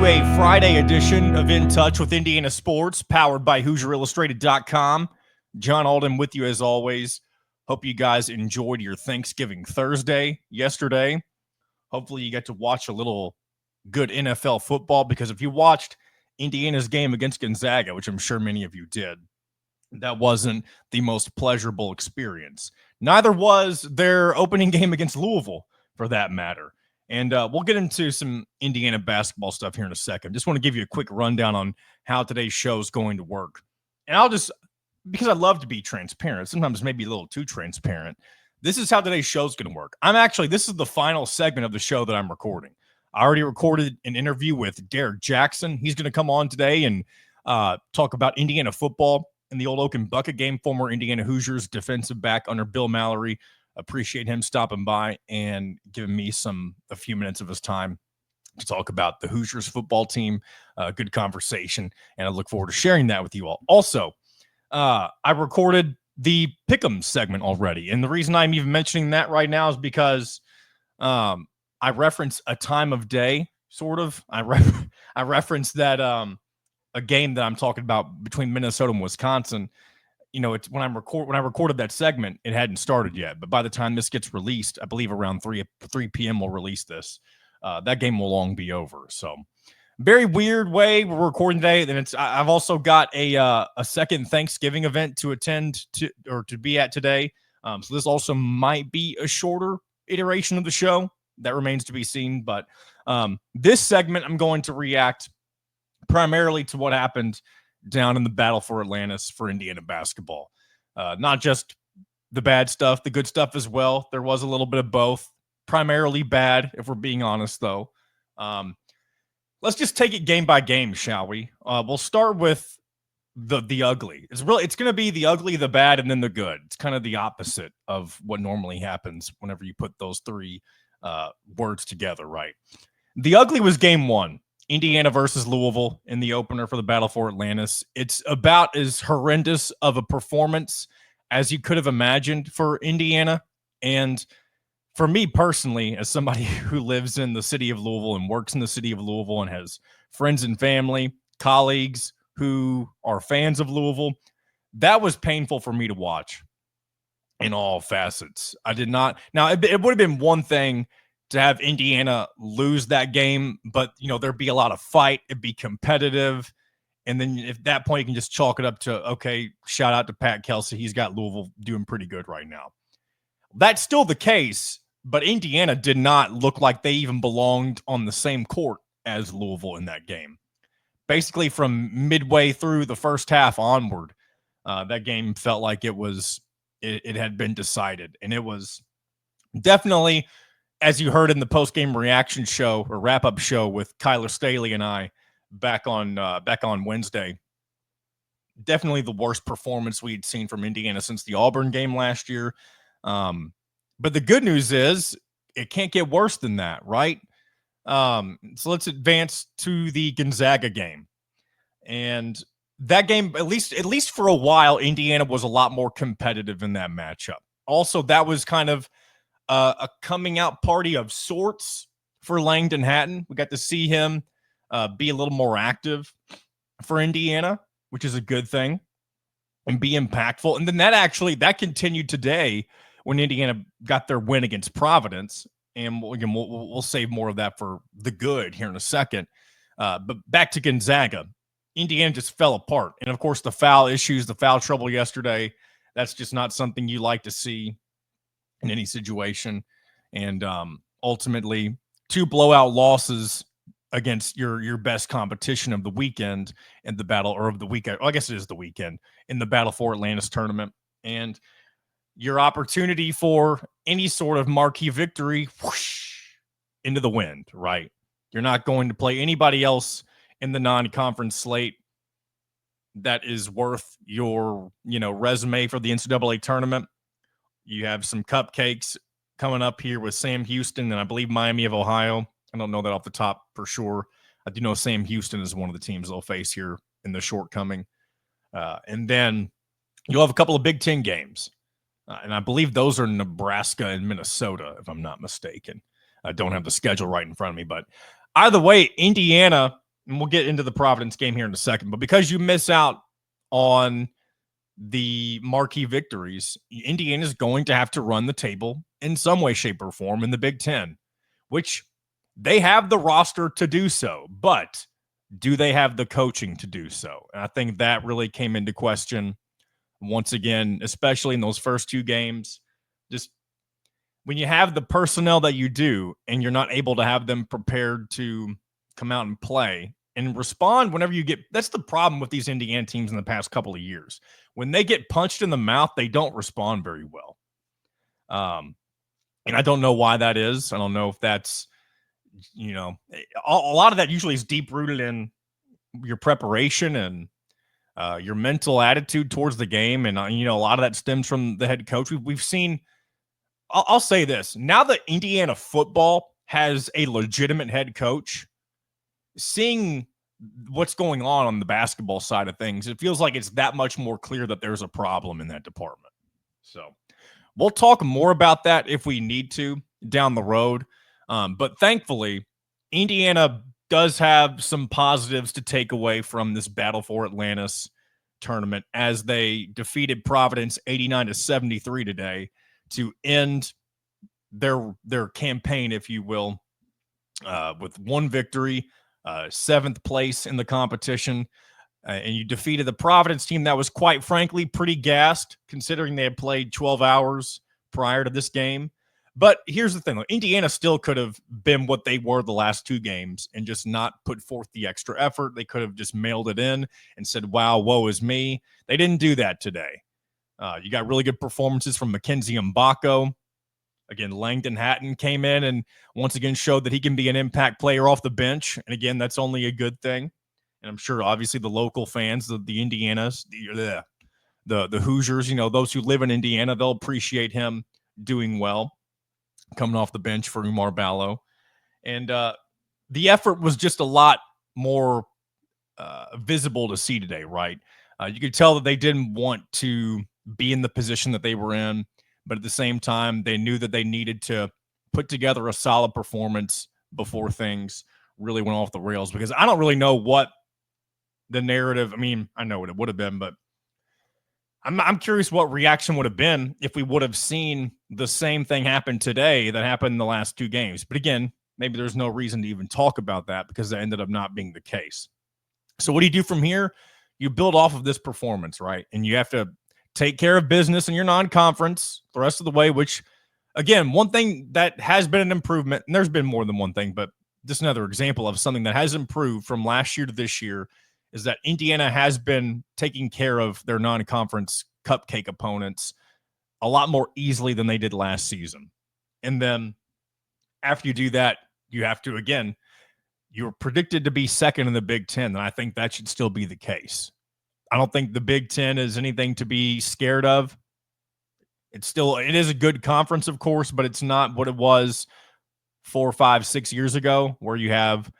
a Friday edition of In Touch with Indiana Sports, powered by HoosierIllustrated.com. John Alden with you as always. Hope you guys enjoyed your Thanksgiving Thursday yesterday. Hopefully you get to watch a little good NFL football, because if you watched Indiana's game against Gonzaga, which I'm sure many of you did, that wasn't the most pleasurable experience. Neither was their opening game against Louisville, for that matter. And we'll get into some Indiana basketball stuff here in a second. Just want to give you a quick rundown on how today's show is going to work. And I'll just, because I love to be transparent, sometimes maybe a little too transparent, this is how today's show is going to work. This is the final segment of the show that I'm recording. I already recorded an interview with Derrick Jackson. He's going to come on today and talk about Indiana football in the old Oak and Bucket game, former Indiana Hoosiers defensive back under Bill Mallory. Appreciate him stopping by and giving me a few minutes of his time to talk about the Hoosiers football team. Good conversation, and I look forward to sharing that with you all. Also, I recorded the Pick'em segment already, and the reason I'm even mentioning that right now is because I reference a time of day, sort of. I reference that a game that I'm talking about between Minnesota and Wisconsin. You know, it's when I recorded that segment, it hadn't started yet. But by the time this gets released, I believe around 3 p.m. we'll release this. That game will long be over. So, very weird way we're recording today. Then I've also got a second Thanksgiving event to attend to be at today. So this also might be a shorter iteration of the show. That remains to be seen. But this segment, I'm going to react primarily to what happened down in the battle for Atlantis for Indiana basketball. Not just the bad stuff, the good stuff as well. There was a little bit of both. Primarily bad, if we're being honest, though. Let's just take it game by game, shall we? We'll start with the ugly. It's going to be the ugly, the bad, and then the good. It's kind of the opposite of what normally happens whenever you put those three words together, right? The ugly was game one. Indiana versus Louisville in the opener for the Battle for Atlantis. It's about as horrendous of a performance as you could have imagined for Indiana. And for me personally, as somebody who lives in the city of Louisville and works in the city of Louisville and has friends and family, colleagues who are fans of Louisville, that was painful for me to watch in all facets. I did not. Now, it would have been one thing to have Indiana lose that game, but, you know, there'd be a lot of fight. It'd be competitive. And then at that point, you can just chalk it up to, okay, shout out to Pat Kelsey. He's got Louisville doing pretty good right now. That's still the case, but Indiana did not look like they even belonged on the same court as Louisville in that game. Basically, from midway through the first half onward, that game felt like it had been decided. And it was definitely, as you heard in the post-game reaction show or wrap-up show with Kyler Staley and I back on Wednesday, definitely the worst performance we'd seen from Indiana since the Auburn game last year. But the good news is it can't get worse than that, right? So let's advance to the Gonzaga game. And that game, at least for a while, Indiana was a lot more competitive in that matchup. Also, that was kind of a coming out party of sorts for Langdon Hatton. We got to see him be a little more active for Indiana, which is a good thing, and be impactful. And then that continued today when Indiana got their win against Providence. And we'll save more of that for the good here in a second. But back to Gonzaga. Indiana just fell apart. And, of course, the foul issues, the foul trouble yesterday, that's just not something you like to see in any situation. And ultimately, 2 blowout losses against your best competition of the weekend in the battle, or of the weekend. Well, I guess it is the weekend in the Battle for Atlantis tournament. And your opportunity for any sort of marquee victory, whoosh, into the wind, right? You're not going to play anybody else in the non-conference slate that is worth your, resume for the NCAA tournament. You have some cupcakes coming up here with Sam Houston and I believe Miami of Ohio. I don't know that off the top for sure. I do know Sam Houston is one of the teams they'll face here in the shortcoming. And then you'll have a couple of Big Ten games. And I believe those are Nebraska and Minnesota, if I'm not mistaken. I don't have the schedule right in front of me. But either way, Indiana, and we'll get into the Providence game here in a second, but because you miss out on the marquee victories, Indiana's going to have to run the table in some way, shape, or form in the Big Ten, which they have the roster to do so, but do they have the coaching to do so? And I think that really came into question once again, especially in those first two games. Just when you have the personnel that you do and you're not able to have them prepared to come out and play and respond whenever you get, that's the problem with these Indiana teams in the past couple of years. When they get punched in the mouth, they don't respond very well. And I don't know why that is. I don't know if that's, a lot of that usually is deep rooted in your preparation and your mental attitude towards the game. And, a lot of that stems from the head coach. We've seen, I'll say this, now that Indiana football has a legitimate head coach, seeing what's going on the basketball side of things, it feels like it's that much more clear that there's a problem in that department. So we'll talk more about that if we need to down the road. But thankfully, Indiana does have some positives to take away from this Battle for Atlantis tournament as they defeated Providence 89-73 today to end their campaign, if you will, with one victory, 7th place in the competition. And you defeated the Providence team that was, quite frankly, pretty gassed considering they had played 12 hours prior to this game. But here's the thing, though. Indiana still could have been what they were the last two games and just not put forth the extra effort. They could have just mailed it in and said, wow, woe is me. They didn't do that today. You got really good performances from Mackenzie Mbako. Again, Langdon Hatton came in and once again showed that he can be an impact player off the bench. And again, that's only a good thing. And I'm sure, obviously, the local fans, the Indianas, the Hoosiers, those who live in Indiana, they'll appreciate him doing well, coming off the bench for Umar Ballo. And the effort was just a lot more visible to see today, right? You could tell that they didn't want to be in the position that they were in, but at the same time, they knew that they needed to put together a solid performance before things really went off the rails, because I don't really know what the narrative, I know what it would have been, but I'm curious what reaction would have been if we would have seen the same thing happen today that happened in the last two games. But again, maybe there's no reason to even talk about that because that ended up not being the case. So what do you do from here? You build off of this performance, right? And you have to take care of business in your non-conference the rest of the way, which, again, one thing that has been an improvement, and there's been more than one thing, but just another example of something that has improved from last year to this year is that Indiana has been taking care of their non-conference cupcake opponents a lot more easily than they did last season. And then after you do that, you have to, again, you're predicted to be second in the Big Ten, and I think that should still be the case. I don't think the Big Ten is anything to be scared of. It is a good conference, of course, but it's not what it was 4, 5, 6 years ago, where you have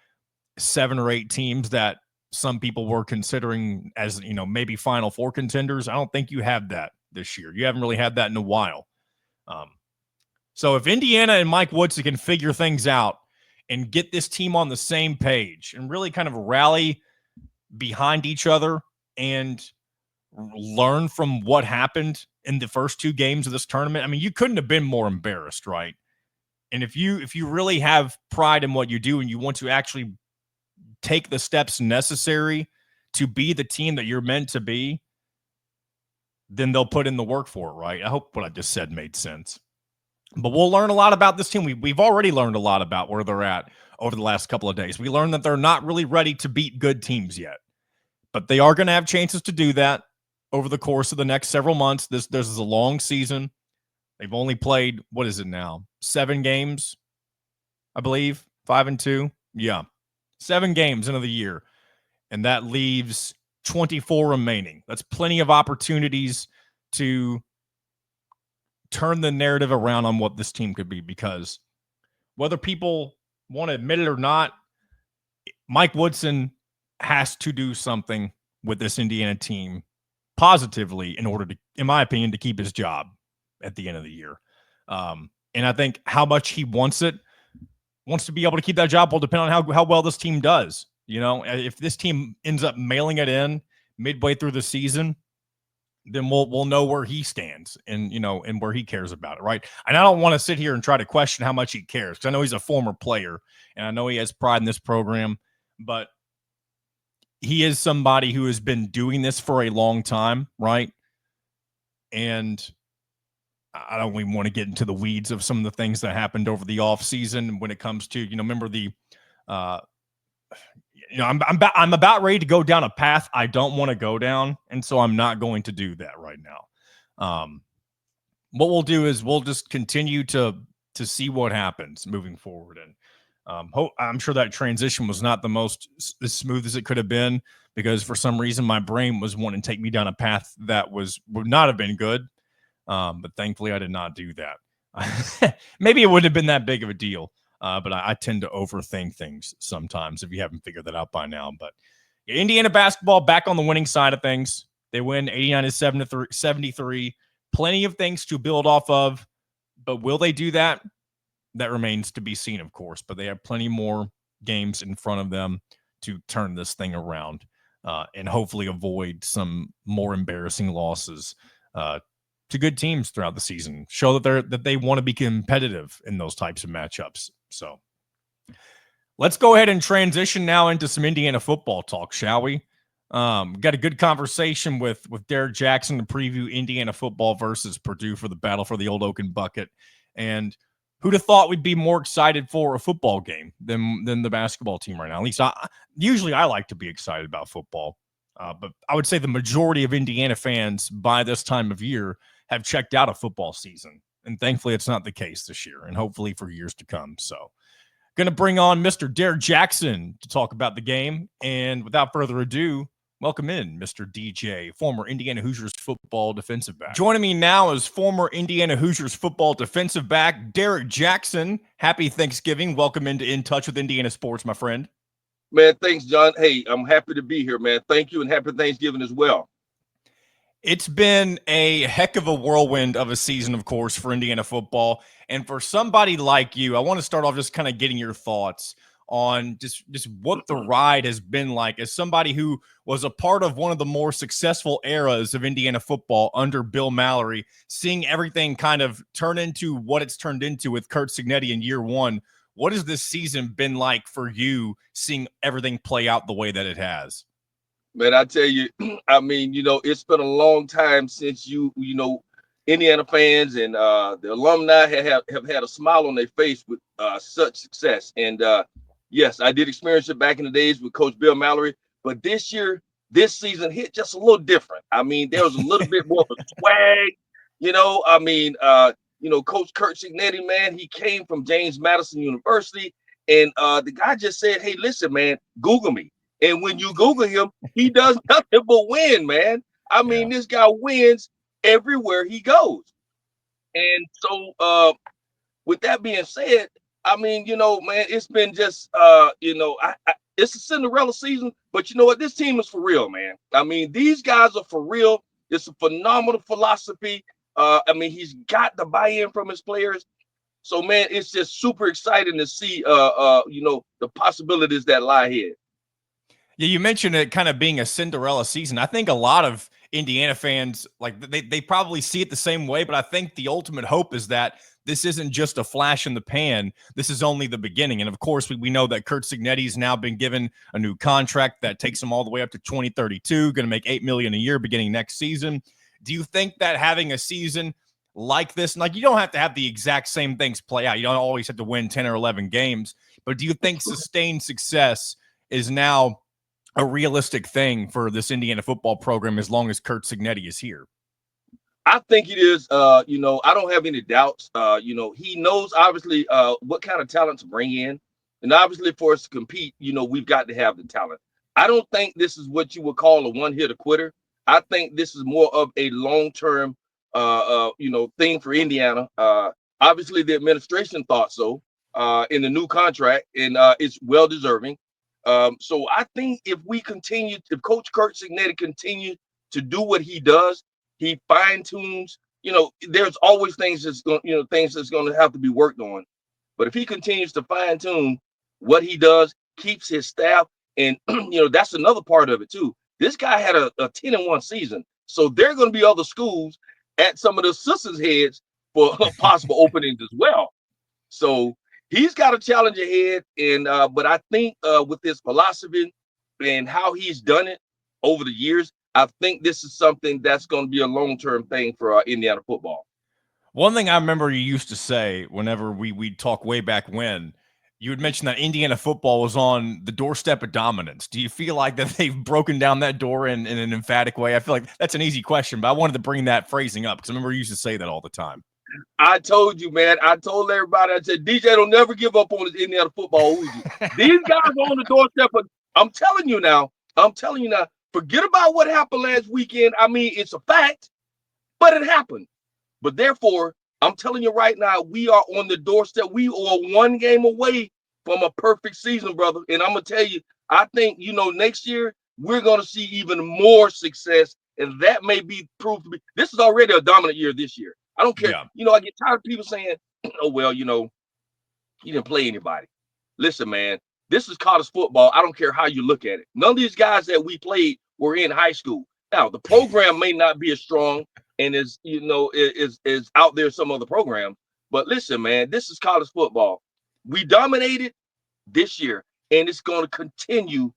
7 or 8 teams that some people were considering as, maybe Final Four contenders. I don't think you have that this year. You haven't really had that in a while. So if Indiana and Mike Woodson can figure things out and get this team on the same page and really kind of rally behind each other and learn from what happened in the first 2 games of this tournament, you couldn't have been more embarrassed, right? And if you really have pride in what you do and you want to actually take the steps necessary to be the team that you're meant to be, then they'll put in the work for it, right? I hope what I just said made sense. But we'll learn a lot about this team. We've already learned a lot about where they're at over the last couple of days. We learned that they're not really ready to beat good teams yet, but they are going to have chances to do that over the course of the next several months. This is a long season. They've only played, what is it now? 7 games, I believe. 5-2. Yeah. 7 games into the year. And that leaves 24 remaining. That's plenty of opportunities to turn the narrative around on what this team could be, because whether people want to admit it or not, Mike Woodson has to do something with this Indiana team positively in order to, in my opinion, to keep his job at the end of the year. And I think how much he wants to be able to keep that job will depend on how well this team does. You know, if this team ends up mailing it in midway through the season, then we'll know where he stands and, you know, and where he cares about it, right? And I don't want to sit here and try to question how much he cares, because I know he's a former player and I know he has pride in this program, but he is somebody who has been doing this for a long time, right? And I don't even want to get into the weeds of some of the things that happened over the offseason when it comes to, you know, remember the I'm about ready to go down a path I don't want to go down, and so I'm not going to do that right now. What we'll do is we'll just continue to see what happens moving forward, and I'm sure that transition was not the most as smooth as it could have been, because for some reason my brain was wanting to take me down a path that would not have been good. But thankfully I did not do that. Maybe it wouldn't have been that big of a deal. But I tend to overthink things sometimes, if you haven't figured that out by now. But Indiana basketball back on the winning side of things. They win 89-73. Plenty of things to build off of. But will they do that? That remains to be seen, of course. But they have plenty more games in front of them to turn this thing around and hopefully avoid some more embarrassing losses to good teams throughout the season. Show that they want to be competitive in those types of matchups. So let's go ahead and transition now into some Indiana football talk, shall we? Got a good conversation with Derrick Jackson to preview Indiana football versus Purdue for the battle for the Old Oaken Bucket. And who'd have thought we'd be more excited for a football game than the basketball team right now? At least usually I like to be excited about football. But I would say the majority of Indiana fans by this time of year have checked out a football season. And thankfully, it's not the case this year, and hopefully for years to come. So going to bring on Mr. Derrick Jackson to talk about the game. And without further ado, welcome in Mr. DJ, former Indiana Hoosiers football defensive back. Joining me now is former Indiana Hoosiers football defensive back, Derrick Jackson. Happy Thanksgiving. Welcome into In Touch with Indiana Sports, my friend. Man, thanks, John. Hey, I'm happy to be here, man. Thank you, and happy Thanksgiving as well. It's been a heck of a whirlwind of a season, of course, for Indiana football. And for somebody like you, I want to start off just kind of getting your thoughts on just what the ride has been like as somebody who was a part of one of the more successful eras of Indiana football under Bill Mallory, seeing everything kind of turn into what it's turned into with Curt Cignetti in year one. What has this season been like for you, seeing everything play out the way that it has? Man, I tell you, I mean, it's been a long time since Indiana fans and the alumni have had a smile on their face with such success. And yes, I did experience it back in the days with Coach Bill Mallory, but this season hit just a little different. I mean, there was a little bit more of a swag, Coach Curt Cignetti, man, he came from James Madison University, and the guy just said, "Hey, listen, man, Google me." And when you Google him, he does nothing but win, man. I mean, This guy wins everywhere he goes. And so, with that being said, I mean, man, it's been just, it's a Cinderella season, but you know what? This team is for real, man. I mean, these guys are for real. It's a phenomenal philosophy. I mean, he's got the buy-in from his players. So, man, it's just super exciting to see, the possibilities that lie ahead. Yeah, you mentioned it kind of being a Cinderella season. I think a lot of Indiana fans, like they probably see it the same way, but I think the ultimate hope is that this isn't just a flash in the pan. This is only the beginning. And of course, we know that Curt Cignetti's now been given a new contract that takes him all the way up to 2032, going to make $8 million a year beginning next season. Do you think that having a season like this, like you don't have to have the exact same things play out. You don't always have to win 10 or 11 games, but do you think sustained success is now a realistic thing for this Indiana football program as long as Curt Cignetti is here? I think it is. I don't have any doubts. He knows obviously what kind of talent to bring in, and obviously for us to compete, we've got to have the talent. I don't think this is what you would call a one-hitter quitter. I think this is more of a long-term, thing for Indiana. Obviously, the administration thought so in the new contract, and it's well deserving. So I think if Coach Curt Cignetti continues to do what he does, he fine tunes. There's always things that's going to have to be worked on. But if he continues to fine tune what he does, keeps his staff, And that's another part of it too. This guy had a 10-1 season, so there are going to be other schools at some of the sisters' heads for possible openings as well. So he's got a challenge ahead, and but I think with his philosophy and how he's done it over the years, I think this is something that's going to be a long-term thing for Indiana football. One thing I remember you used to say whenever we'd talk way back when, you would mention that Indiana football was on the doorstep of dominance. Do you feel like that they've broken down that door in an emphatic way? I feel like that's an easy question, but I wanted to bring that phrasing up because I remember you used to say that all the time. I told you, man. I told everybody. I said, DJ don't never give up on his Indiana football. These guys are on the doorstep. I'm telling you now. Forget about what happened last weekend. I mean, it's a fact, but it happened. But therefore, I'm telling you right now, we are on the doorstep. We are one game away from a perfect season, brother. And I'm gonna tell you, I think next year we're gonna see even more success, and that may be proved to be. This is already a dominant year this year. I don't care. Yeah. I get tired of people saying, "Oh well, he didn't play anybody." Listen, man, this is college football. I don't care how you look at it. None of these guys that we played were in high school. Now, the program may not be as strong and is out there some other programs, but listen, man, this is college football. We dominated this year, and it's going to continue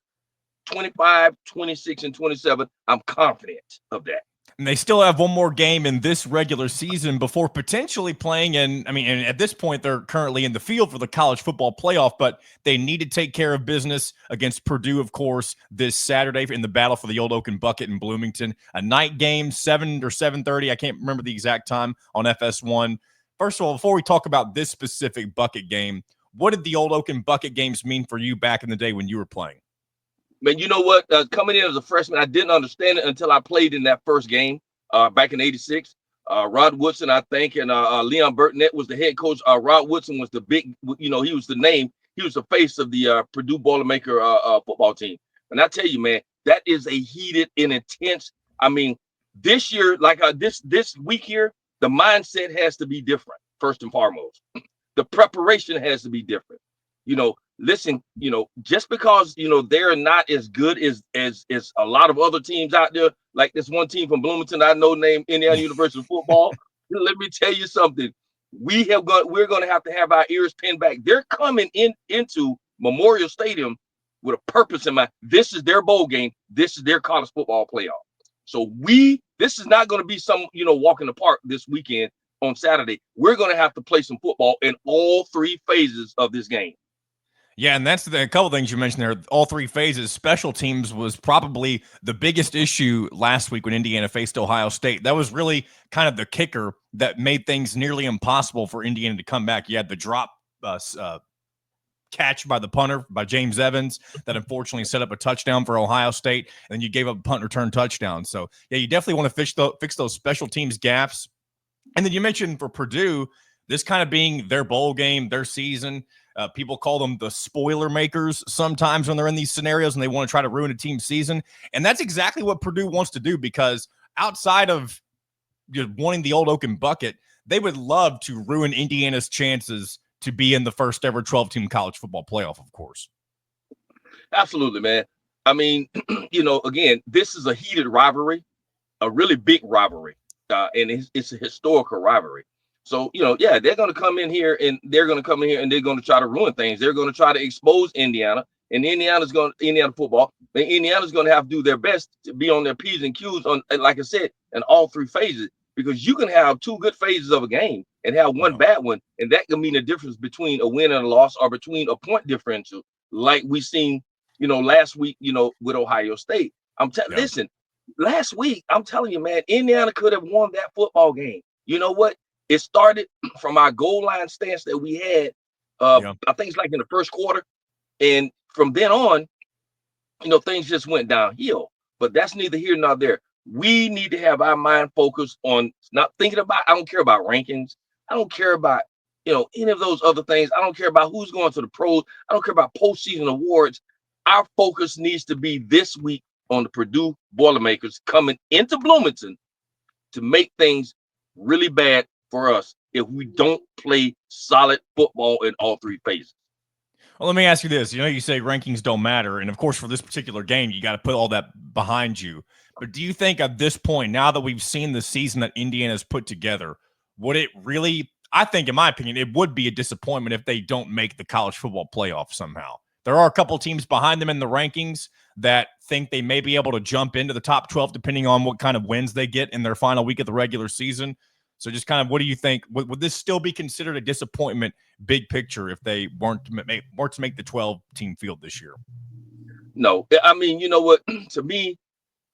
25, 26, and 27. I'm confident of that. And they still have one more game in this regular season before potentially playing and at this point, they're currently in the field for the college football playoff, but they need to take care of business against Purdue, of course, this Saturday in the battle for the Old Oaken Bucket in Bloomington. A night game, 7 or 7:30. I can't remember the exact time on FS1. First of all, before we talk about this specific bucket game, what did the Old Oaken Bucket games mean for you back in the day when you were playing? Man, you know what? Coming in as a freshman, I didn't understand it until I played in that first game back in '86. Rod Woodson, I think, and Leon Burtonette was the head coach. Rod Woodson was the big, he was the name. He was the face of the Purdue Boilermaker football team. And I tell you, man, that is a heated and intense. I mean, this year, like this week here, the mindset has to be different, first and foremost. The preparation has to be different. Listen, just because they're not as good as a lot of other teams out there, like this one team from Bloomington I know named Indiana University Football. Let me tell you something. We're going to have our ears pinned back. They're coming into Memorial Stadium with a purpose in mind. This is their bowl game. This is their college football playoff. So this is not going to be some walk in the park this weekend on Saturday. We're going to have to play some football in all three phases of this game. Yeah, and that's a couple things you mentioned there. All three phases. Special teams was probably the biggest issue last week when Indiana faced Ohio State. That was really kind of the kicker that made things nearly impossible for Indiana to come back. You had the drop catch by the punter, by James Evans, that unfortunately set up a touchdown for Ohio State, and then you gave up a punt return touchdown. So, yeah, you definitely want to fix those special teams gaps. And then you mentioned for Purdue, this kind of being their bowl game, their season. People call them the spoiler makers sometimes when they're in these scenarios and they want to try to ruin a team's season. And that's exactly what Purdue wants to do, because outside of wanting the Old Oaken Bucket, they would love to ruin Indiana's chances to be in the first ever 12-team college football playoff, of course. Absolutely, man. I mean, again, this is a heated rivalry, a really big rivalry, and it's a historical rivalry. So, they're going to come in here and they're going to try to ruin things. They're going to try to expose Indiana, and Indiana football. And Indiana's going to have to do their best to be on their P's and Q's on, like I said, in all three phases, because you can have two good phases of a game and have one bad one, and that can mean the difference between a win and a loss, or between a point differential, like we seen, last week, with Ohio State. Listen, last week, I'm telling you, man, Indiana could have won that football game. You know what? It started from our goal line stance that we had. I think it's like in the first quarter, and from then on, things just went downhill. But that's neither here nor there. We need to have our mind focused on not thinking about. I don't care about rankings. I don't care about any of those other things. I don't care about who's going to the pros. I don't care about postseason awards. Our focus needs to be this week on the Purdue Boilermakers coming into Bloomington to make things really bad for us if we don't play solid football in all three phases. Well, let me ask you this. You say rankings don't matter. And of course, for this particular game, you got to put all that behind you. But do you think at this point, now that we've seen the season that Indiana's put together, would it really, I think, in my opinion, it would be a disappointment if they don't make the college football playoff somehow. There are a couple teams behind them in the rankings that think they may be able to jump into the top 12, depending on what kind of wins they get in their final week of the regular season. So just kind of, what do you think? Would this still be considered a disappointment, big picture, if they weren't to make the 12-team field this year? No, I mean, you know what? To me,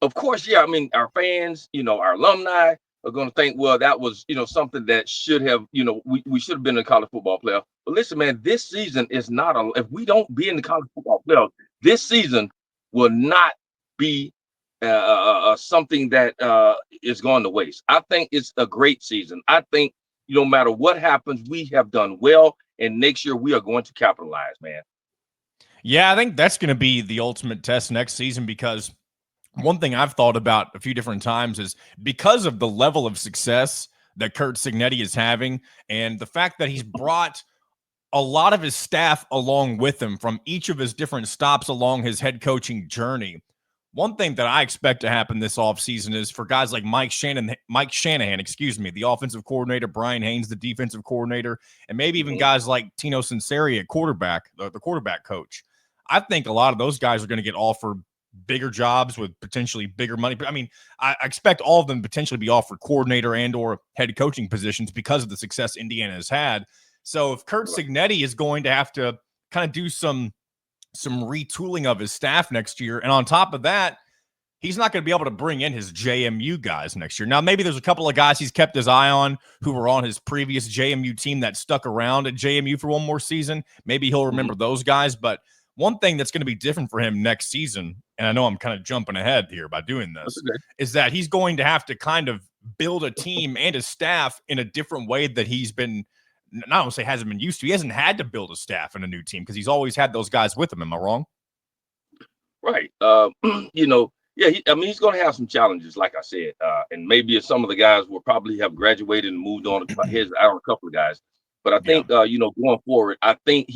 of course, yeah. I mean, our fans, our alumni are going to think, well, that was, something that should have, we should have been in the college football playoff. But listen, man, this season is not if we don't be in the college football playoff, this season will not be something that is going to waste. I think it's a great season. I think no matter what happens, we have done well, and next year we are going to capitalize, man. Yeah, I think that's going to be the ultimate test next season, because one thing I've thought about a few different times is because of the level of success that Curt Cignetti is having, and the fact that he's brought a lot of his staff along with him from each of his different stops along his head coaching journey. One thing that I expect to happen this offseason is for guys like Mike Shanahan, the offensive coordinator, Brian Haynes, the defensive coordinator, and maybe even guys like Tino Sunseri at quarterback, the quarterback coach. I think a lot of those guys are going to get offered bigger jobs with potentially bigger money. But I mean, I expect all of them potentially be offered coordinator and or head coaching positions because of the success Indiana has had. So if Curt Cignetti is going to have to kind of do some retooling of his staff next year, and on top of that, he's not going to be able to bring in his JMU guys next year. Now, maybe there's a couple of guys he's kept his eye on who were on his previous JMU team that stuck around at JMU for one more season. Maybe he'll remember those guys. But one thing that's going to be different for him next season, and I know I'm kind of jumping ahead here by doing this, is that he's going to have to kind of build a team and a staff in a different way that he's been, not only say hasn't been used to. He hasn't had to build a staff in a new team because he's always had those guys with him. Am I wrong? Right. Yeah, he's going to have some challenges, like I said, and maybe some of the guys will probably have graduated and moved on. Here's our couple of guys, but I think going forward, I think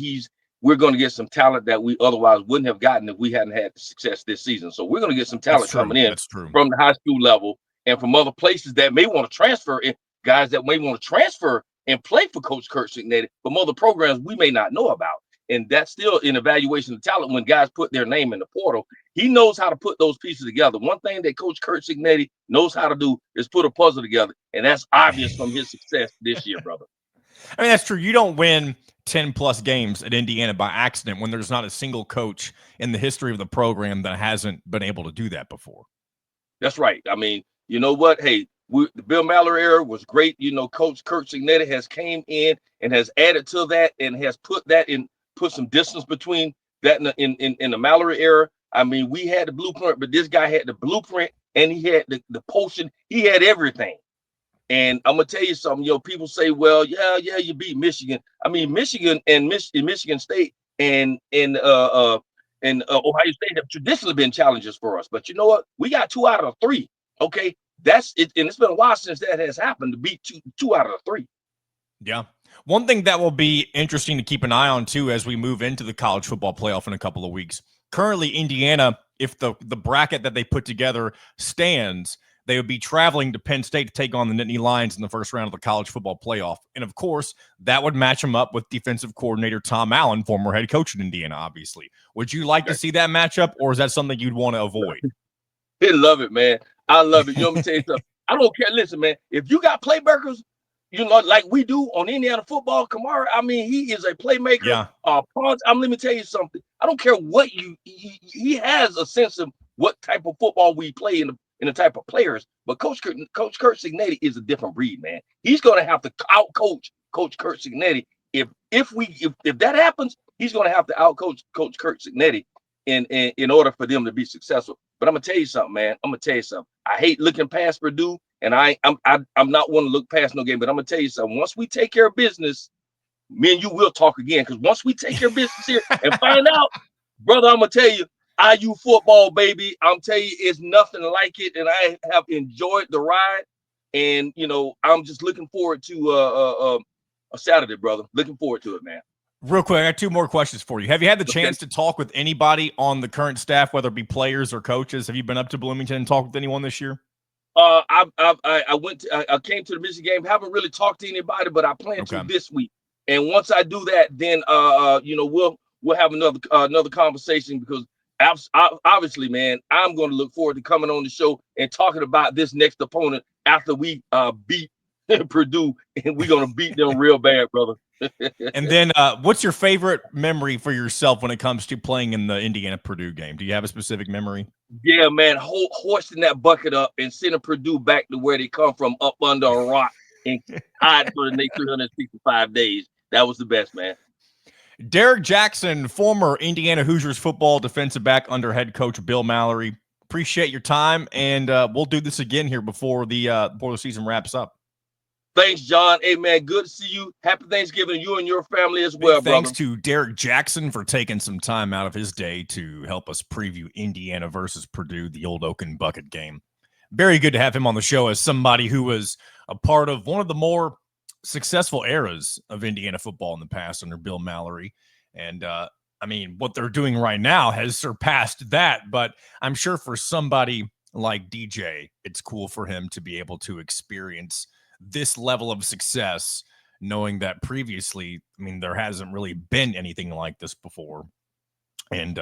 we're going to get some talent that we otherwise wouldn't have gotten if we hadn't had success this season. So we're going to get some talent coming in from the high school level and from other places that may want to transfer, and guys that may want to transfer and play for Coach Curt Cignetti from other programs we may not know about. And that's still an evaluation of talent when guys put their name in the portal. He knows how to put those pieces together. One thing that Coach Curt Cignetti knows how to do is put a puzzle together, and that's obvious from his success this year, brother. I mean, that's true. You don't win 10-plus games at Indiana by accident when there's not a single coach in the history of the program that hasn't been able to do that before. That's right. I mean, you know what? Hey, the Bill Mallory era was great. Coach Curt Cignetti has came in and has added to that and has put some distance between that in the Mallory era. I mean, we had the blueprint, but this guy had the blueprint and he had the potion. He had everything. And I'm gonna tell you something. People say, "Well, yeah, you beat Michigan." I mean, Michigan and Michigan State and Ohio State have traditionally been challenges for us. But you know what? We got 2 out of 3. Okay, that's it, and it's been a while since that has happened to beat two out of 3. Yeah. One thing that will be interesting to keep an eye on, too, as we move into the college football playoff in a couple of weeks. Currently, Indiana, if the bracket that they put together stands, they would be traveling to Penn State to take on the Nittany Lions in the first round of the college football playoff. And, of course, that would match them up with defensive coordinator Tom Allen, former head coach in Indiana, obviously. Would you like to see that matchup, or is that something you'd want to avoid? I love it, man. I love it. Let me tell you something. I don't care. Listen, man, if you got playmakers, like we do on Indiana football, Kamara, I mean, he is a playmaker. Yeah. Let me tell you something. I don't care what he has a sense of what type of football we play in the type of players. But Coach Curt Cignetti is a different breed, man. He's going to have to outcoach Coach Curt Cignetti. If that happens, he's going to have to outcoach Coach Curt Cignetti in order for them to be successful. But I'm gonna tell you something, man. I hate looking past Purdue, and I'm not one to look past no game. But I'm gonna tell you something. Once we take care of business, me and you will talk again. Because once we take care of business here and find out, brother, I'm gonna tell you, IU football, baby. I'm telling you, it's nothing like it, and I have enjoyed the ride. And I'm just looking forward to a Saturday, brother. Looking forward to it, man. Real quick, I got two more questions for you. Have you had the chance to talk with anybody on the current staff, whether it be players or coaches? Have you been up to Bloomington and talked with anyone this year? I came to the Michigan game. Haven't really talked to anybody, but I plan to this week. And once I do that, then we'll have another conversation, because obviously, man, I'm going to look forward to coming on the show and talking about this next opponent after we beat Purdue, and we're going to beat them real bad, brother. And then what's your favorite memory for yourself when it comes to playing in the Indiana-Purdue game? Do you have a specific memory? Yeah, man, hoisting that bucket up and sending Purdue back to where they come from, up under a rock, and hide for the next 365 days. That was the best, man. Derrick Jackson, former Indiana Hoosiers football defensive back under head coach Bill Mallory. Appreciate your time, and we'll do this again here before the season wraps up. Thanks, John. Hey, man, good to see you. Happy Thanksgiving to you and your family as well, brother. Thanks to Derrick Jackson for taking some time out of his day to help us preview Indiana versus Purdue, the old Oaken Bucket game. Very good to have him on the show as somebody who was a part of one of the more successful eras of Indiana football in the past under Bill Mallory. And, what they're doing right now has surpassed that. But I'm sure for somebody like DJ, it's cool for him to be able to experience this level of success, knowing that previously, there hasn't really been anything like this before. And,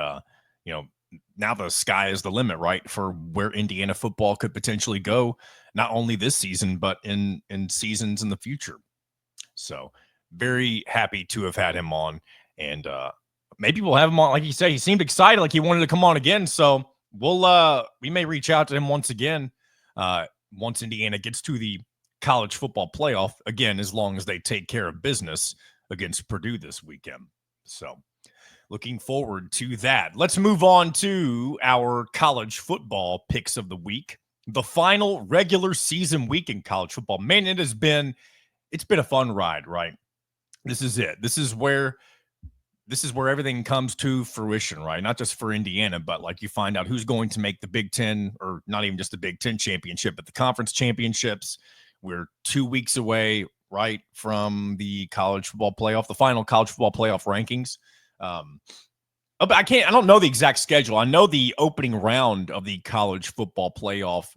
now the sky is the limit, right, for where Indiana football could potentially go, not only this season, but in seasons in the future. So very happy to have had him on, and maybe we'll have him on. Like you say, he seemed excited, like he wanted to come on again. So we may reach out to him once again once Indiana gets to the college football playoff again, as long as they take care of business against Purdue this weekend. So looking forward to that. Let's move on to our college football picks of the week. The final regular season week in college football. Man, it's been a fun ride, right? This is it. This is where everything comes to fruition, right? Not just for Indiana, but like you find out who's going to make the Big Ten, or not even just the Big Ten championship, but the conference championships. We're 2 weeks away, right, from the college football playoff, the final college football playoff rankings. But I don't know the exact schedule. I know the opening round of the college football playoff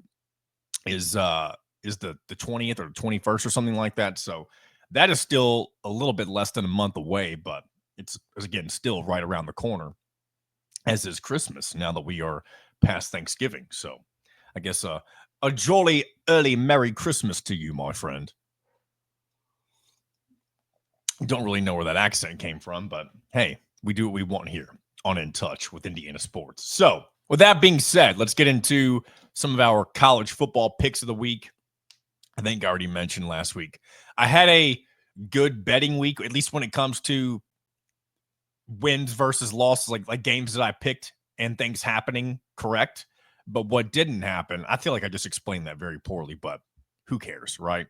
is the 20th or 21st or something like that. So that is still a little bit less than a month away, but it's again still right around the corner, as is Christmas now that we are past Thanksgiving. So I guess a jolly early Merry Christmas to you, my friend. Don't really know where that accent came from, but hey, we do what we want here on In Touch with Indiana Sports. So with that being said, let's get into some of our college football picks of the week. I think I already mentioned last week, I had a good betting week, at least when it comes to wins versus losses, like games that I picked and things happening correct. But what didn't happen, I feel like I just explained that very poorly, but who cares, right?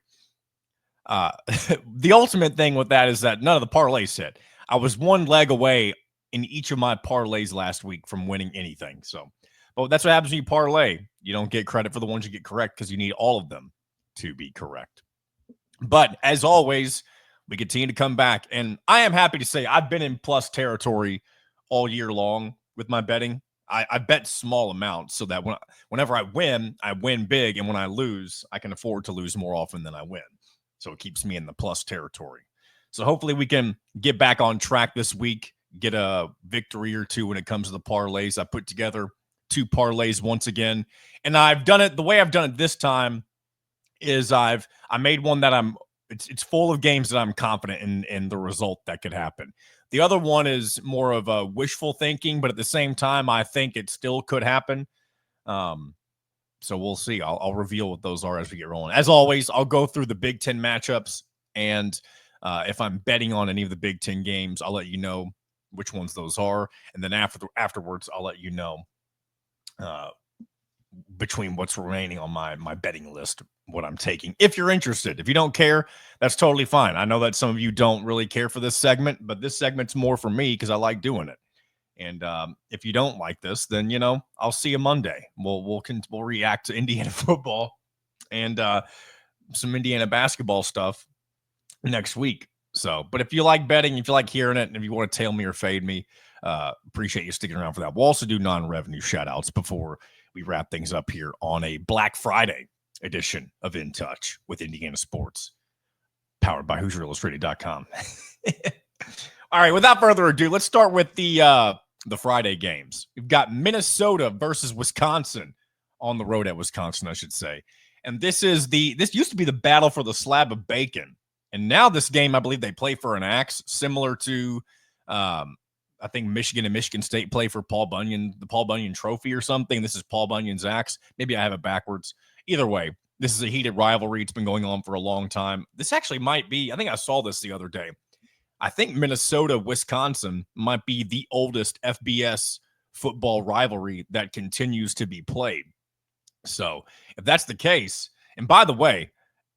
The ultimate thing with that is that none of the parlays hit. I was one leg away in each of my parlays last week from winning anything. So, but that's what happens when you parlay. You don't get credit for the ones you get correct because you need all of them to be correct. But as always, we continue to come back. And I am happy to say I've been in plus territory all year long with my betting. I bet small amounts so that whenever I win big. And when I lose, I can afford to lose more often than I win. So it keeps me in the plus territory. So hopefully we can get back on track this week, get a victory or two when it comes to the parlays. I put together 2 parlays once again. And I've done it, the way I've done it this time is I made one that it's full of games that I'm confident in the result that could happen. The other one is more of a wishful thinking, but at the same time, I think it still could happen. So we'll see. I'll reveal what those are as we get rolling. As always, I'll go through the Big Ten matchups, and if I'm betting on any of the Big Ten games, I'll let you know which ones those are, and then afterwards, I'll let you know between what's remaining on my betting list, what I'm taking. If you're interested, if you don't care, that's totally fine. I know that some of you don't really care for this segment, but this segment's more for me because I like doing it. And if you don't like this, then I'll see you Monday. We'll react to Indiana football and some Indiana basketball stuff next week. So, but if you like betting, if you like hearing it, and if you want to tail me or fade me, appreciate you sticking around for that. We'll also do non-revenue shout-outs before we wrap things up here on a Black Friday edition of In Touch with Indiana Sports, powered by HoosierIllustrated.com. All right, without further ado, let's start with the Friday games. We've got Minnesota versus Wisconsin on the road at Wisconsin, I should say. And this used to be the battle for the slab of bacon. And now this game, I believe they play for an axe, similar to, I think Michigan and Michigan State play for the Paul Bunyan Trophy or something. This is Paul Bunyan's axe. Maybe I have it backwards. Either way, this is a heated rivalry. It's been going on for a long time. This actually might be, I think I saw this the other day. I think Minnesota-Wisconsin might be the oldest FBS football rivalry that continues to be played. So if that's the case, and by the way,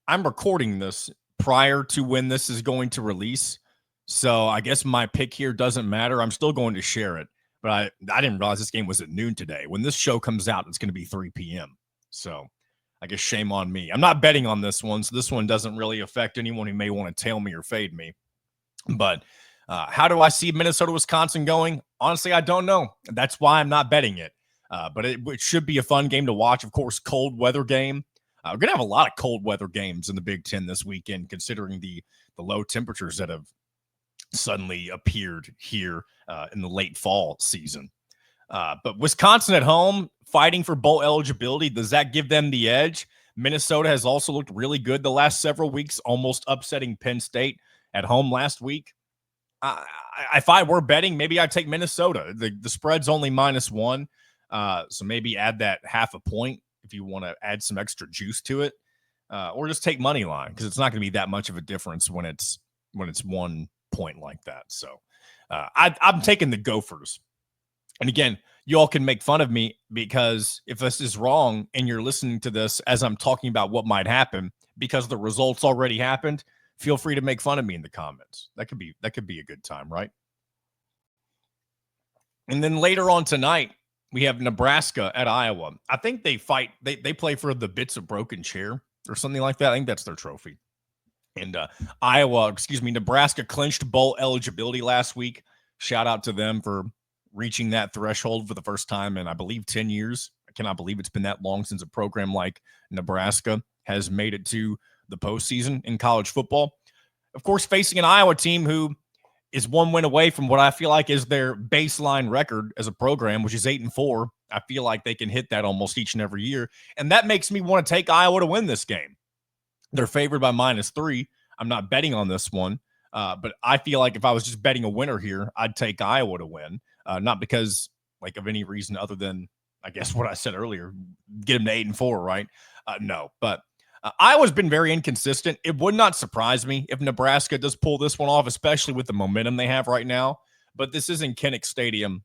I'm recording this prior to when this is going to release, so I guess my pick here doesn't matter. I'm still going to share it, but I didn't realize this game was at noon today. When this show comes out, it's going to be 3 p.m. So I guess shame on me. I'm not betting on this one, so this one doesn't really affect anyone who may want to tail me or fade me. But how do I see Minnesota-Wisconsin going? Honestly, I don't know. That's why I'm not betting it. But it should be a fun game to watch. Of course, cold weather game. We're going to have a lot of cold weather games in the Big Ten this weekend, considering the low temperatures that have suddenly appeared here in the late fall season. But Wisconsin at home, fighting for bowl eligibility. Does that give them the edge? Minnesota has also looked really good the last several weeks, almost upsetting Penn State at home last week. If I were betting, maybe I'd take Minnesota. The spread's only -1, so maybe add that half a point if you want to add some extra juice to it, or just take money line, because it's not going to be that much of a difference when it's 1 point like that. So I'm taking the Gophers. And again, you all can make fun of me, because if this is wrong and you're listening to this as I'm talking about what might happen because the results already happened, feel free to make fun of me in the comments. That could be a good time, right? And then later on tonight, we have Nebraska at Iowa. I think they fight. They play for the bits of broken chair or something like that. I think that's their trophy. And Nebraska clinched bowl eligibility last week. Shout out to them for reaching that threshold for the first time in, I believe, 10 years. I cannot believe it's been that long since a program like Nebraska has made it to the postseason in college football. Of course, facing an Iowa team who is 1 win away from what I feel like is their baseline record as a program, which is 8-4. I feel like they can hit that almost each and every year. And that makes me want to take Iowa to win this game. They're favored by -3. I'm not betting on this one, but I feel like if I was just betting a winner here, I'd take Iowa to win. Not because of any reason other than, I guess, what I said earlier, get them to 8-4, right? No, but Iowa's been very inconsistent. It would not surprise me if Nebraska does pull this one off, especially with the momentum they have right now. But this is in Kinnick Stadium,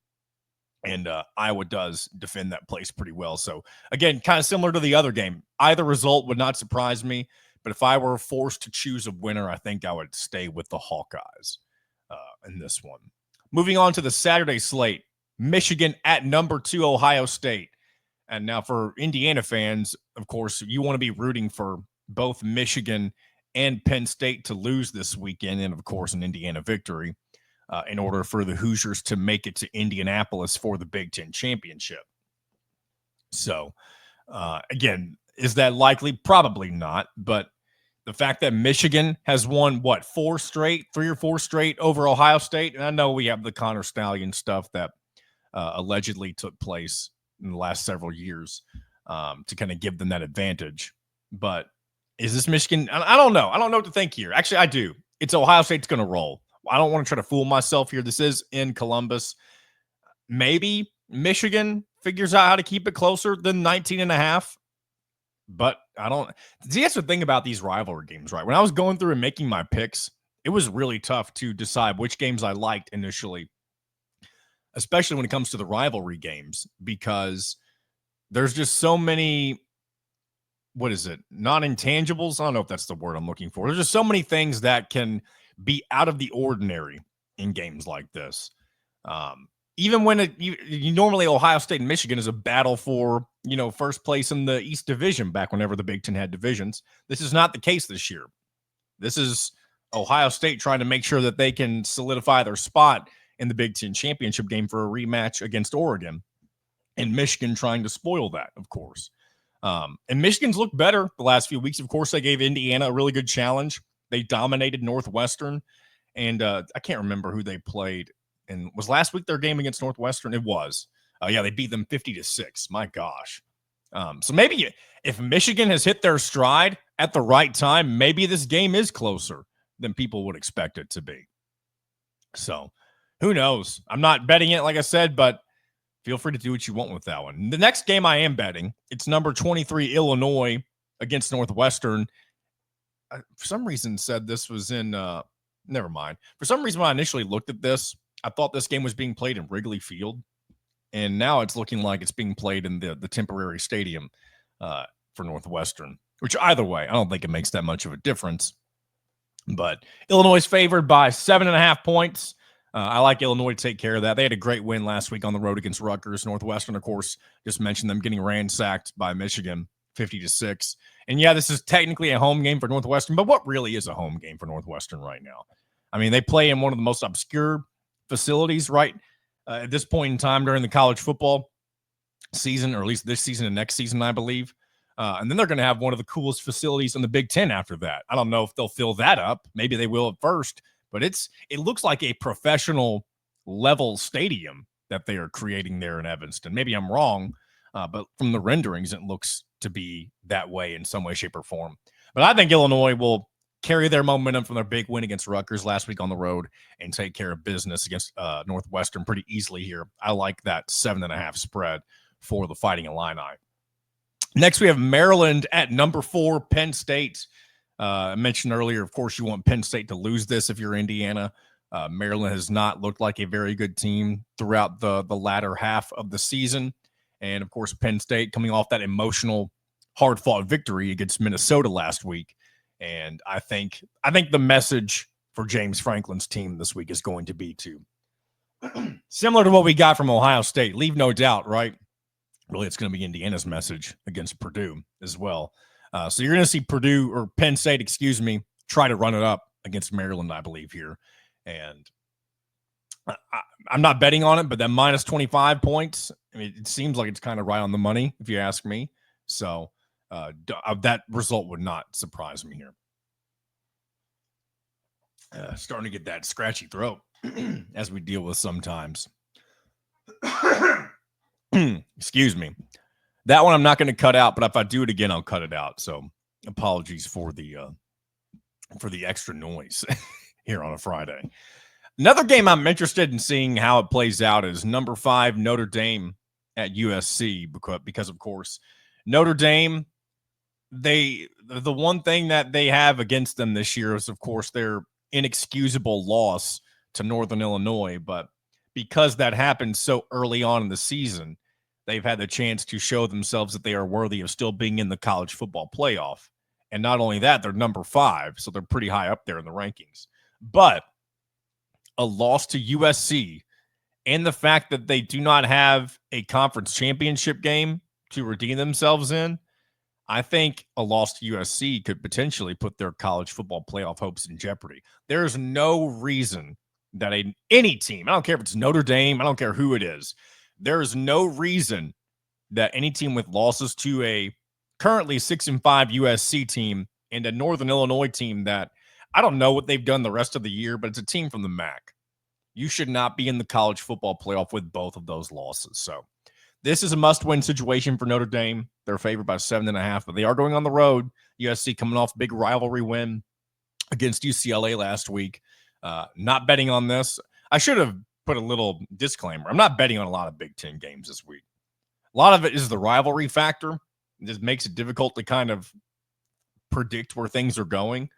and Iowa does defend that place pretty well. So, again, kind of similar to the other game. Either result would not surprise me. But if I were forced to choose a winner, I think I would stay with the Hawkeyes in this one. Moving on to the Saturday slate, Michigan at number 2 Ohio State. And now for Indiana fans, of course, you want to be rooting for both Michigan and Penn State to lose this weekend, and, of course, an Indiana victory in order for the Hoosiers to make it to Indianapolis for the Big Ten championship. So, again, is that likely? Probably not. But the fact that Michigan has won, 3 or 4 straight over Ohio State, and I know we have the Connor Stallion stuff that allegedly took place in the last several years to kind of give them that advantage. But is this Michigan? I don't know. I don't know what to think here. Actually, I do. It's Ohio State's going to roll. I don't want to try to fool myself here. This is in Columbus. Maybe Michigan figures out how to keep it closer than 19.5. But I don't see. That's the thing about these rivalry games, right? When I was going through and making my picks, it was really tough to decide which games I liked initially, especially when it comes to the rivalry games, because there's just so many, non-intangibles? I don't know if that's the word I'm looking for. There's just so many things that can be out of the ordinary in games like this. Even when you normally Ohio State and Michigan is a battle for, first place in the East Division back whenever the Big Ten had divisions. This is not the case this year. This is Ohio State trying to make sure that they can solidify their spot in the Big Ten championship game for a rematch against Oregon, and Michigan trying to spoil that, of course. And Michigan's looked better the last few weeks. Of course, they gave Indiana a really good challenge. They dominated Northwestern, and I can't remember who they played. And was last week their game against Northwestern? It was. Yeah, they beat them 50-6. My gosh. So maybe if Michigan has hit their stride at the right time, maybe this game is closer than people would expect it to be. So who knows? I'm not betting it, like I said, but feel free to do what you want with that one. The next game I am betting, it's number 23 Illinois against Northwestern. For some reason said this was in never mind. For some reason when I initially looked at this, I thought this game was being played in Wrigley Field. And now it's looking like it's being played in the temporary stadium for Northwestern, which either way, I don't think it makes that much of a difference. But Illinois is favored by 7.5 points. I like Illinois to take care of that. They had a great win last week on the road against Rutgers. Northwestern, of course, just mentioned them getting ransacked by Michigan 50-6. And yeah, this is technically a home game for Northwestern, but what really is a home game for Northwestern right now? I mean, they play in one of the most obscure facilities, right? At this point in time during the college football season, or at least this season and next season, I believe. And then they're going to have one of the coolest facilities in the Big Ten after that. I don't know if they'll fill that up. Maybe they will at first, but it looks like a professional level stadium that they are creating there in Evanston. Maybe I'm wrong, but from the renderings, it looks to be that way in some way, shape, or form. But I think Illinois will carry their momentum from their big win against Rutgers last week on the road and take care of business against Northwestern pretty easily here. I like that 7.5 spread for the Fighting Illini. Next, we have Maryland at number 4, Penn State. I mentioned earlier, of course, you want Penn State to lose this if you're Indiana. Maryland has not looked like a very good team throughout the latter half of the season. And, of course, Penn State coming off that emotional, hard-fought victory against Minnesota last week. And I think the message for James Franklin's team this week is going to be similar to what we got from Ohio State. Leave no doubt, right? Really, it's going to be Indiana's message against Purdue as well. So you're going to see Purdue or Penn State, try to run it up against Maryland, I believe, here. And I'm not betting on it, but that minus 25 points, I mean, it seems like it's kind of right on the money, if you ask me. So that result would not surprise me here. Starting to get that scratchy throat as we deal with sometimes. Excuse me. That one I'm not going to cut out, but if I do it again, I'll cut it out. So apologies for the extra noise here on a Friday. Another game I'm interested in seeing how it plays out is number 5 Notre Dame at USC because of course Notre Dame, the one thing that they have against them this year is of course their inexcusable loss to Northern Illinois, but because that happened so early on in the season, they've had the chance to show themselves that they are worthy of still being in the college football playoff. And not only that, they're number 5, so they're pretty high up there in the rankings. But a loss to USC and the fact that they do not have a conference championship game to redeem themselves in, I think a loss to USC could potentially put their college football playoff hopes in jeopardy. There's no reason that any team, I don't care if it's Notre Dame, I don't care who it is, there is no reason that any team with losses to a currently 6-5 USC team and a Northern Illinois team that I don't know what they've done the rest of the year, but it's a team from the MAC. You should not be in the college football playoff with both of those losses. So this is a must-win situation for Notre Dame. They're favored by 7.5, but they are going on the road. USC coming off a big rivalry win against UCLA last week. Not betting on this. I should have put a little disclaimer. I'm not betting on a lot of Big Ten games this week. A lot of it is the rivalry factor. It just makes it difficult to kind of predict where things are going.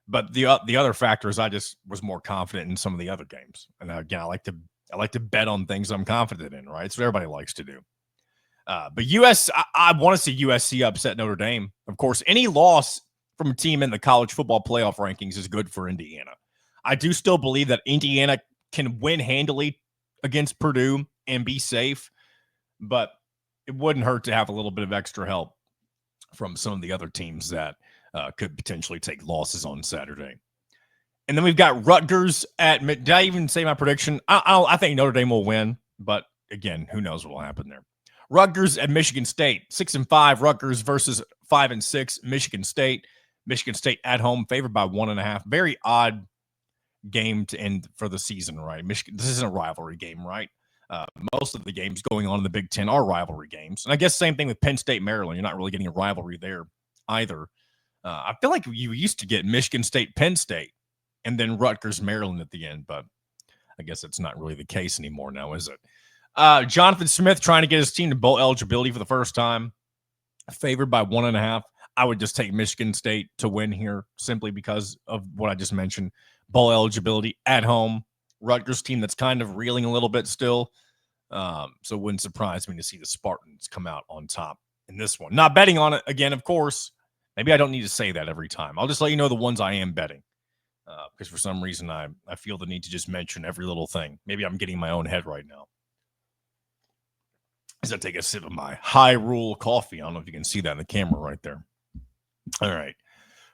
But the other factor is I just was more confident in some of the other games. And again, I like to bet on things I'm confident in, right? It's what everybody likes to do. But I want to see USC upset Notre Dame. Of course, any loss from a team in the college football playoff rankings is good for Indiana. I do still believe that Indiana can win handily against Purdue and be safe, but it wouldn't hurt to have a little bit of extra help from some of the other teams that could potentially take losses on Saturday. And then we've got Rutgers at. Did I even say my prediction? I think Notre Dame will win, but again, who knows what will happen there. Rutgers at Michigan State, 6-5. Rutgers versus 5-6. Michigan State. Michigan State at home, favored by 1.5. Very odd game to end for the season, right? Michigan. This isn't a rivalry game, right? Most of the games going on in the Big Ten are rivalry games, and I guess same thing with Penn State, Maryland. You're not really getting a rivalry there either. I feel like you used to get Michigan State, Penn State, and then Rutgers, Maryland at the end, but I guess it's not really the case anymore now, is it? Jonathan Smith trying to get his team to bowl eligibility for the first time, favored by 1.5. I would just take Michigan State to win here simply because of what I just mentioned. Bowl eligibility at home. Rutgers team that's kind of reeling a little bit still. So it wouldn't surprise me to see the Spartans come out on top in this one. Not betting on it again, of course. Maybe I don't need to say that every time. I'll just let you know the ones I am betting. Because for some reason I feel the need to just mention every little thing. Maybe I'm getting my own head right now. As I take a sip of my High Rule coffee. I don't know if you can see that in the camera right there. All right.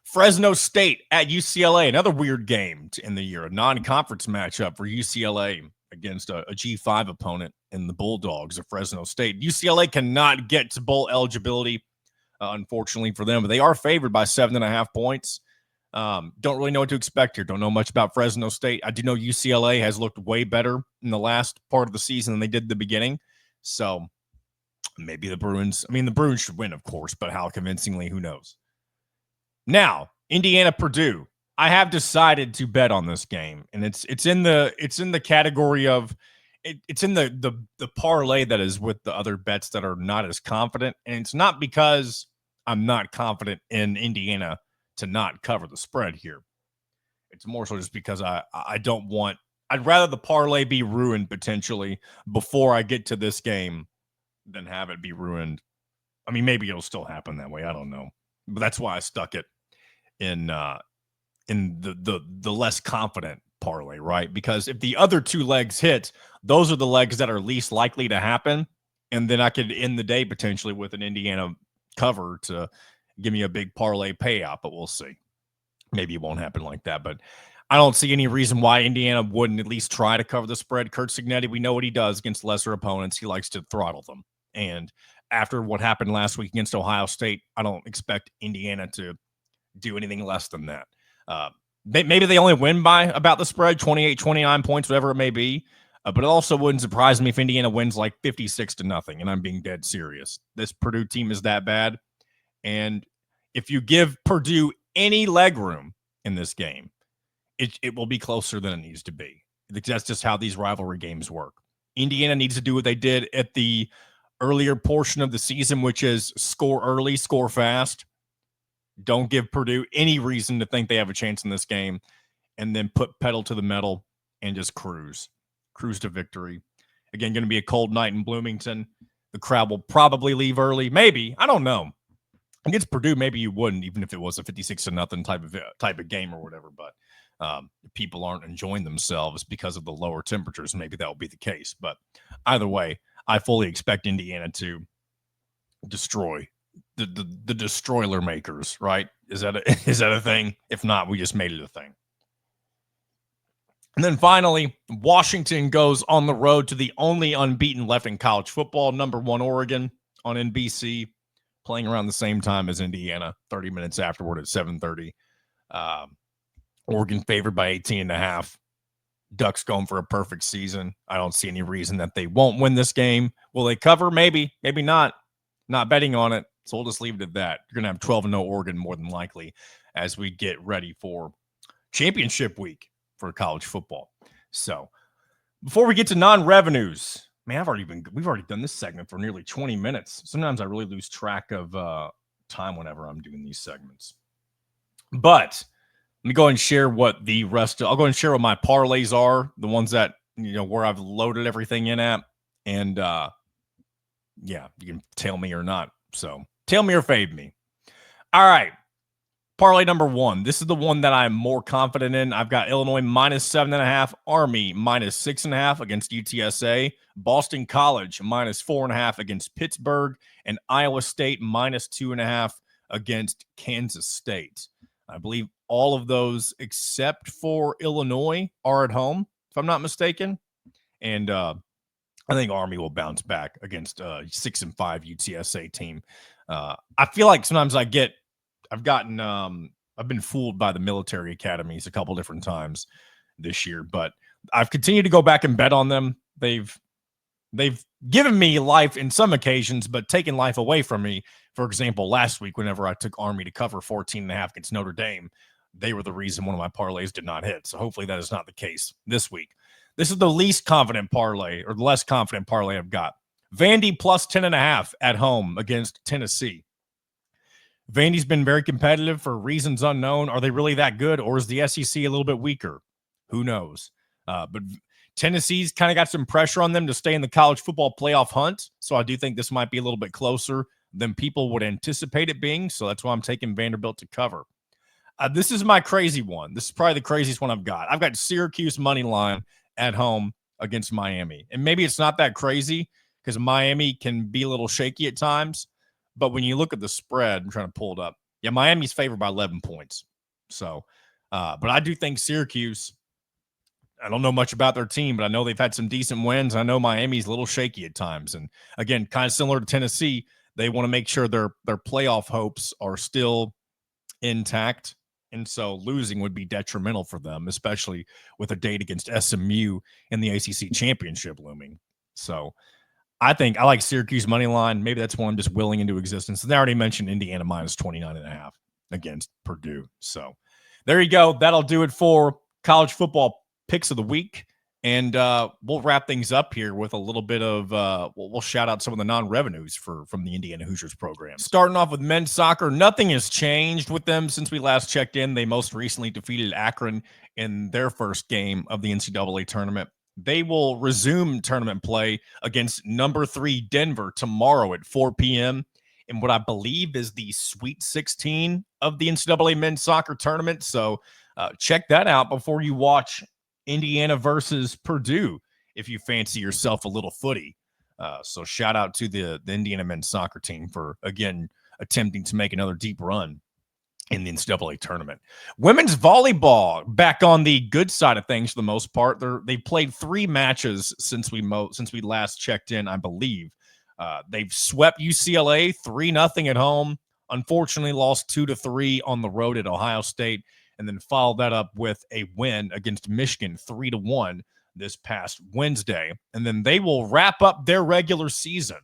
Fresno State at UCLA. Another weird game to end the year. A non-conference matchup for UCLA against a G5 opponent in the Bulldogs of Fresno State. UCLA cannot get to bowl eligibility, unfortunately for them. But they are favored by 7.5 points. Don't really know what to expect here. Don't know much about Fresno State. I do know UCLA has looked way better in the last part of the season than they did at the beginning. So maybe the Bruins should win, of course, but how convincingly, who knows? Now, Indiana, Purdue. I have decided to bet on this game, and it's in the category of it's in the parlay that is with the other bets that are not as confident, and it's not because I'm not confident in Indiana to not cover the spread here. It's more so just because I'd rather the parlay be ruined potentially before I get to this game than have it be ruined. I mean, maybe it'll still happen that way. I don't know. But that's why I stuck it in the less confident parlay, right? Because if the other two legs hit, those are the legs that are least likely to happen. And then I could end the day potentially with an Indiana cover to give me a big parlay payout, but we'll see. Maybe it won't happen like that, but I don't see any reason why Indiana wouldn't at least try to cover the spread. Curt Cignetti, we know what he does against lesser opponents. He likes to throttle them. And after what happened last week against Ohio State, I don't expect Indiana to do anything less than that. Maybe they only win by about the spread, 28, 29 points, whatever it may be. But it also wouldn't surprise me if Indiana wins like 56-0, and I'm being dead serious. This Purdue team is that bad. And if you give Purdue any leg room in this game, it will be closer than it needs to be. That's just how these rivalry games work. Indiana needs to do what they did at the earlier portion of the season, which is score early, score fast. Don't give Purdue any reason to think they have a chance in this game, and then put pedal to the metal and just cruise to victory. Again, going to be a cold night in Bloomington. The crowd will probably leave early. Maybe. I don't know. Against Purdue, maybe you wouldn't, even if it was a 56-0 type of game or whatever. But people aren't enjoying themselves because of the lower temperatures. Maybe that will be the case. But either way, I fully expect Indiana to destroy the destroyer makers. Right? Is that a thing? If not, we just made it a thing. And then finally, Washington goes on the road to the only unbeaten left in college football, number 1 Oregon on NBC, playing around the same time as Indiana, 30 minutes afterward at 7:30. Oregon favored by 18.5. Ducks going for a perfect season. I don't see any reason that they won't win this game. Will they cover? Maybe, maybe not. Not betting on it, so we'll just leave it at that. You're going to have 12-0 Oregon more than likely as we get ready for championship week for college football. So before we get to non-revenues, man, we've already done this segment for nearly 20 minutes. Sometimes I really lose track of time whenever I'm doing these segments. But let me go ahead and share what I'll go ahead and share what my parlays are, the ones that, where I've loaded everything in at. And yeah, you can tail me or not. So tail me or fade me. All right. Parlay number 1. This is the one that I'm more confident in. I've got Illinois -7.5, Army -6.5 against UTSA, Boston College -4.5 against Pittsburgh, and Iowa State -2.5 against Kansas State. I believe all of those except for Illinois are at home, if I'm not mistaken. And I think Army will bounce back against a 6-5 UTSA team. I feel like sometimes I've been fooled by the military academies a couple different times this year, but I've continued to go back and bet on them. They've given me life in some occasions, but taken life away from me. For example, last week, whenever I took Army to cover 14.5 against Notre Dame, they were the reason one of my parlays did not hit. So hopefully that is not the case this week. This is the least confident parlay, or the less confident parlay I've got. Vandy plus 10.5 at home against Tennessee. Vandy's been very competitive for reasons unknown. Are they really that good, or is the SEC a little bit weaker? Who knows? But Tennessee's kind of got some pressure on them to stay in the college football playoff hunt, so I do think this might be a little bit closer than people would anticipate it being, so that's why I'm taking Vanderbilt to cover. This is my crazy one. This is probably the craziest one I've got. I've got Syracuse money line at home against Miami, and maybe it's not that crazy because Miami can be a little shaky at times, but when you look at the spread, I'm trying to pull it up. Yeah, Miami's favored by 11 points. So, but I do think Syracuse, I don't know much about their team, but I know they've had some decent wins. I know Miami's a little shaky at times. And again, kind of similar to Tennessee, they want to make sure their playoff hopes are still intact. And so losing would be detrimental for them, especially with a date against SMU in the ACC championship looming. So I think I like Syracuse money line. Maybe that's one I'm just willing into existence. And I already mentioned Indiana minus 29.5 against Purdue. So there you go. That'll do it for college football picks of the week. And we'll wrap things up here with a little bit of we'll shout out some of the non-revenues from the Indiana Hoosiers program. Starting off with men's soccer, nothing has changed with them since we last checked in. They most recently defeated Akron in their first game of the NCAA tournament. They will resume tournament play against number 3 Denver tomorrow at 4 p.m. in what I believe is the Sweet 16 of the NCAA men's soccer tournament. So check that out before you watch Indiana versus Purdue if you fancy yourself a little footy. So shout out to the Indiana men's soccer team for, again, attempting to make another deep run in the NCAA tournament. Women's volleyball back on the good side of things for the most part. They played 3 matches since we last checked in, I believe. They've swept UCLA 3-0 at home. Unfortunately, lost 2-3 on the road at Ohio State, and then followed that up with a win against Michigan 3-1 this past Wednesday. And then they will wrap up their regular season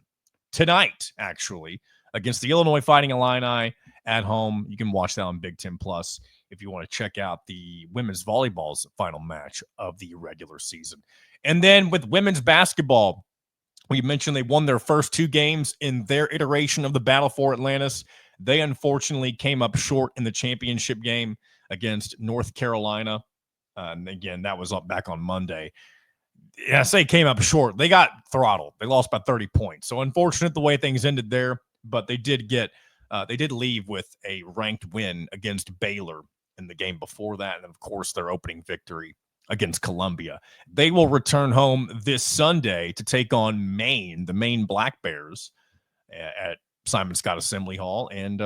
tonight, actually, against the Illinois Fighting Illini at home. You can watch that on Big Ten Plus if you want to check out the women's volleyball's final match of the regular season. And then with women's basketball, we mentioned they won their first 2 games in their iteration of the Battle for Atlantis. They unfortunately came up short in the championship game against North Carolina. And again, that was up back on Monday. Yeah, I say came up short. They got throttled. They lost by 30 points. So unfortunate the way things ended there, but they did leave with a ranked win against Baylor in the game before that. And of course, their opening victory against Columbia. They will return home this Sunday to take on Maine, the Maine Black Bears at Simon Scott Assembly Hall. And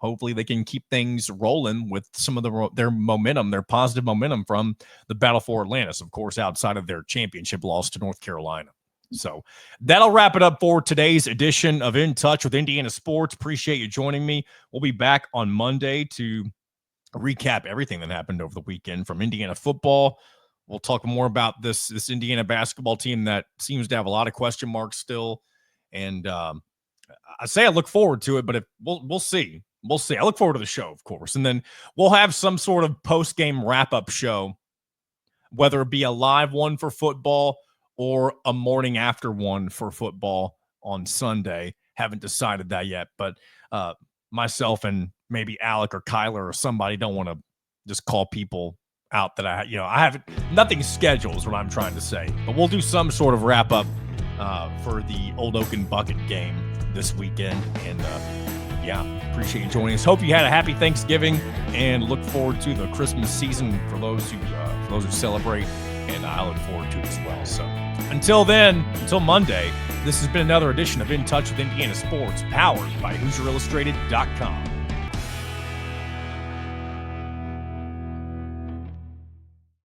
hopefully they can keep things rolling with some of their momentum, their positive momentum from the Battle for Atlantis, of course, outside of their championship loss to North Carolina. So that'll wrap it up for today's edition of In Touch with Indiana Sports. Appreciate you joining me. We'll be back on Monday to recap everything that happened over the weekend from Indiana football. We'll talk more about this Indiana basketball team that seems to have a lot of question marks still. And I say I look forward to it, but we'll see. We'll see. I look forward to the show, of course. And then we'll have some sort of post-game wrap-up show, whether it be a live one for football or a morning after one for football on Sunday. Haven't decided that yet, but myself and maybe Alec or Kyler or somebody don't want to just call people out that I haven't, nothing scheduled is what I'm trying to say, but we'll do some sort of wrap-up for the Old Oaken Bucket game this weekend. And appreciate you joining us. Hope you had a happy Thanksgiving and look forward to the Christmas season for those who celebrate. And I look forward to it as well. So until then, until Monday, this has been another edition of In Touch with Indiana Sports, powered by HoosierIllustrated.com.